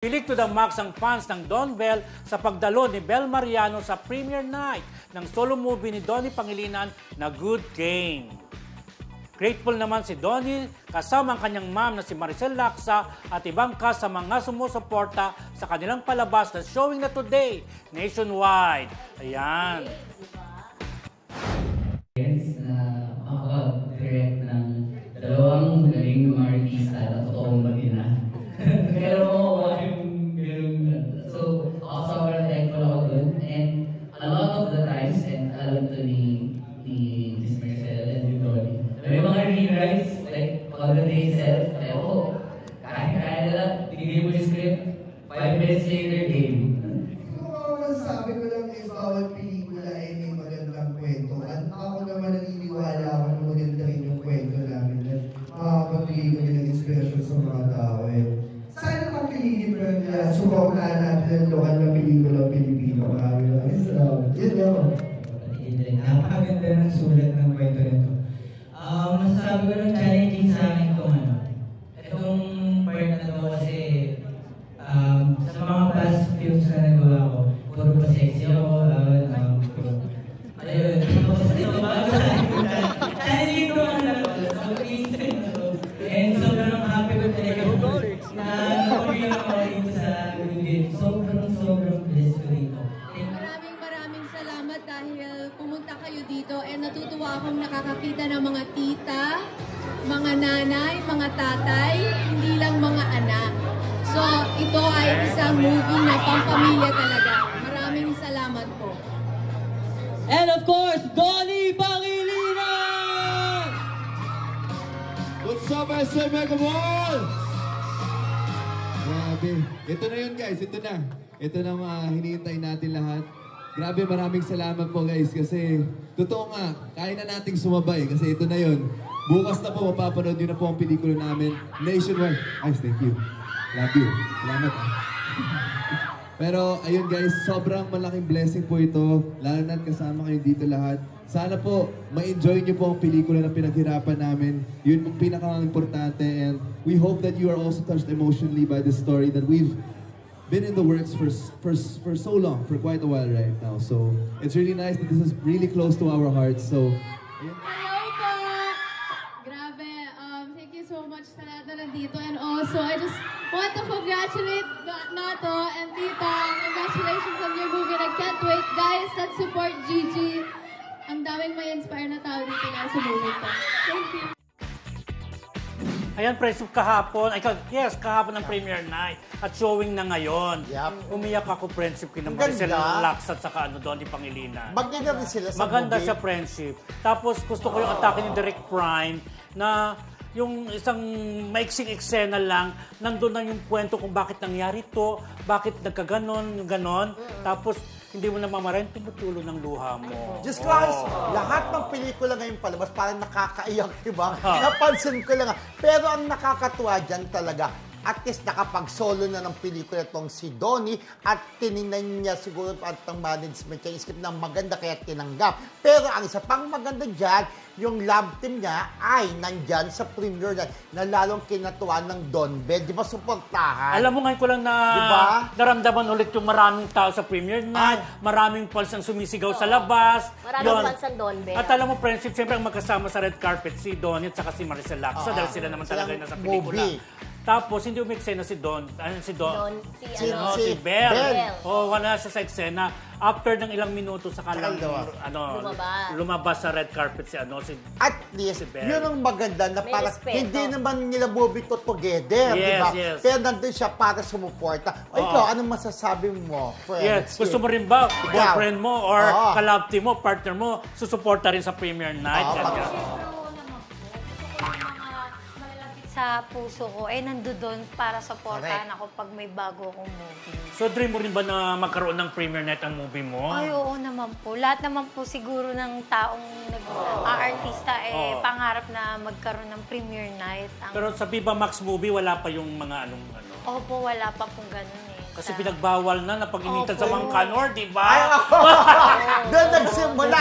Pilig to the max ang fans ng Don Bell sa pagdalo ni Bel Mariano sa premiere night ng solo movie ni Donnie Pangilinan na Good Game. Grateful naman si Donnie kasama ang kanyang mom na si Maricel Laksa at ibang cast sa mga sumusuporta sa kanilang palabas na showing na today nationwide. Ayan. Makaka-direct ng dalawang galing mga artista na totoong mag-ina. Pero so, ako sobrang thankful ako dun. And a lot of the times, and alam to ni Miss Maricel and ni Donnie, may mga rewrites, like, on the day itself, kaya nila, binigay mo yung script, 5 minutes later, game. Sabi ko lang is bawat pelikula ay may magandang kwento. At ako naman naniniwala ako na maganda rin yung kwento namin na makapagbigay ko din ng inspiration sa mga tao. Sana mapiliin ko na suportahan natin ang lokal na pelikula Pilipino. Maraming salamat. Yun yun. Napakaganda ng sulat ng kwento nito. Masasabi ko lang challenging sa akin itong part na ito kasi sa mga past films na nagawa ko, puro pa sexy ako, ayun, challenging ko ang and sobrang happy ko talaga na nag-agree ako dito sa Good. Sobrang blessed ko dito. Maraming salamat dahil pumunta kayo dito and natutuwa akong nakakakita ng mga tita, mga nanay, mga tatay, hindi lang mga anak. So, ito ay isang movie na pampamilya talaga. Maraming salamat po. And of course, Donnie Pangilinan! What's up, SM Mega Mall? Grabe. Ito na yun, guys. Ito na. Ito na mga hinihintay natin lahat. Grabe, maraming salamat po, guys. Kasi, totoo nga, kaya na nating sumabay. Kasi ito na yun. Bukas na po, mapapanood nyo na po ang pelikula namin. Nationwide. Ay, thank you. Love you. Salamat. Pero, ayun guys, sobrang malaking blessing po ito. Lalo na kasama kayo dito lahat. Sana po, ma-enjoy nyo po ang pelikula na pinaghirapan namin. Yun ang pinaka-importante. And we hope that you are also touched emotionally by the story that we've been in the works for so long, for quite a while right now. So, it's really nice that this is really close to our hearts. So, ayun. Hello po! Grabe, thank you so much sa lahat na nandito. And also, I just want to congratulate Nato and Tita. Congratulations on your movie. I can't wait. Guys, let's support Gigi. Ang daming may inspire na tao dito nga sa movie ko. Thank you. Ayan, friendship kahapon. Kahapon ng premiere night. At showing na ngayon. Yep. Umiyak ako, friendship kina Maricel Laksa at saka Donnie Pangilinan. Maganda rin sila sa Maganda movie. siya, friendship. Tapos gusto ko yung atake ni Direct Prime na yung isang maiksing eksena lang, nandun na yung kwento kung bakit nangyari to, bakit nagkaganon, yung ganon. Tapos, hindi mo na mamarin, tumutulo ng luha mo. Just lahat ng pelikula ngayon palabas, parang nakakaiyak, diba? Napansin ko lang. Pero ang nakakatuwa dyan talaga, at least nakapag-solo na ng pelikula itong si Donnie at tinignan niya siguro at ng management niya yung script na maganda kaya tinanggap. Pero ang isa pang maganda dyan, yung love team niya ay nandyan sa premiere na lalong kinatuwa ng Don Bell. Di ba suportahan? Alam mo ngayon ko lang na diba? Naramdaman ulit yung maraming tao sa premiere night, maraming fans ang sumisigaw sa labas. Maraming fans ang Don Bell. At alam mo, friendship, siyempre ang magkasama sa red carpet si Donnie at saka si Maricel Laksa dahil sila naman talaga yung nasa pelikula. Tapos, hindi umiksena si Don. Si Bell. Wala siya sa eksena. After ng ilang minuto, saka lang lumabas sa red carpet si At least, yun ang maganda na parang hindi naman nila movie to together, diba? Yes. Pero nandun siya para sumuporta. Ikaw, anong masasabi mo? Yes. Gusto mo rin ba, boyfriend mo or kalab team mo, partner mo, susuporta rin sa premiere night? Sa puso ko, nandoon para supportahan ako pag may bago akong movie. So, dream mo rin ba na magkaroon ng premiere night ang movie mo? Ay, oo naman po. Lahat naman po siguro ng taong artista pangarap na magkaroon ng premiere night. Pero sa Viva Max movie, wala pa yung mga ano? Opo, wala pa pong ganun Kasi pinagbawal na pag-initan sa Mangkanor, di ba? Doon nagsimula.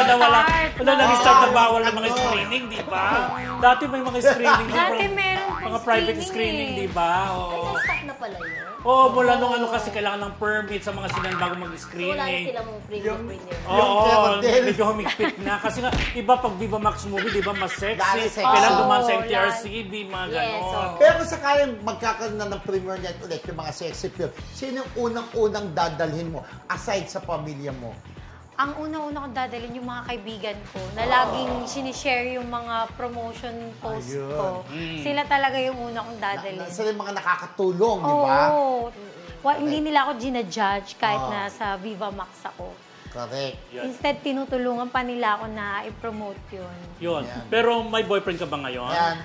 na wala. Wala nag-start na bawal ng mga screening, di ba? Dati may mga screening. Dati meron mga private screening, di ba? Nag-stop na pala yun. Oo, mula nung ano kasi kailangan ng permit sa mga sinan bago mag-screening. So, wala na silang premium. Oo, medyo humigpit na. Kasi nga, iba pag Viva Max movie, di ba, mas sexy. Sexy. Kailangan dumaan sa MTRCB, mga ganon. Pero sakaling magkakaroon na ng premiere night ulit yung mga sexy film, sino yung unang-unang dadalhin mo aside sa pamilya mo? Ang una-una kong dadalhin yung mga kaibigan ko na laging sinishare yung mga promotion post ko. Sila talaga yung una kong dadalhin. Sila yung mga nakakatulong, di ba? Oo. Hindi nila ako ginajudge kahit nasa Viva Max ako. Correct. Instead, tinutulungan pa nila ako na i-promote yun. Yun. Pero may boyfriend ka ba ngayon? Yan.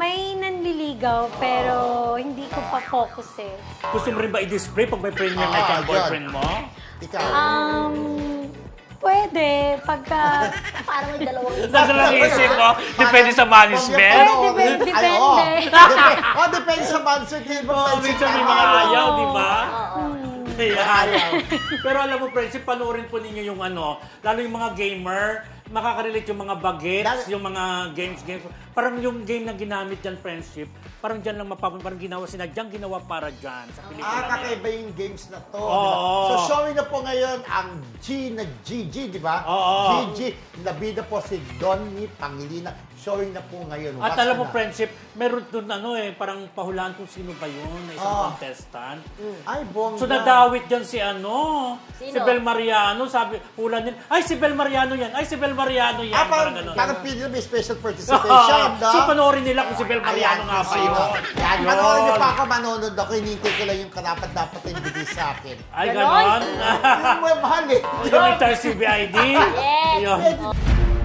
May nanliligaw pero hindi ko pa focus eh. Gusto mo rin ba i-display pag may premiere night ang boyfriend mo? Ikaw. Pwede. Pagka... Para may dalawang isa. Nagdalang isip mo? Depende sa management? Depende. Depende sa management. Minsan may mga ayaw, di ba? Ayaw. Pero alam mo, friendship, panoorin po ninyo yung ano, lalo yung mga gamer, makaka-relate yung mga bagets, yung mga games. Parang yung game na ginamit dyan, friendship, parang dyan lang parang sinadyang ginawa para dyan sa pelikula. Kakaiba yung games na to. Oo. Diba? So, showing na po ngayon ang GG, di ba? Oo. GG, nabida po si Donnie Pangilinan. Showing na po ngayon. At alam mo, friendship, meron doon parang pahulaan kung sino ba yun, na isang contestant. Ay, bongga. So, nadawit dyan si si Sino? Bel Mariano. Sabi, hula niya, ay, si Bel Mariano yan. Ay, si Bel Mariano yan. Parang pili may special participation, no? So, panoorin nila kung si Bel Mariano nga ba yun. Yan, panoorin niyo pa ako, manonood ako. Hinintay ko lang yung karapat-dapat na ibigay sa akin. Ay, ganon? Yung mahal eh. Yung CBID? Yes! Yun.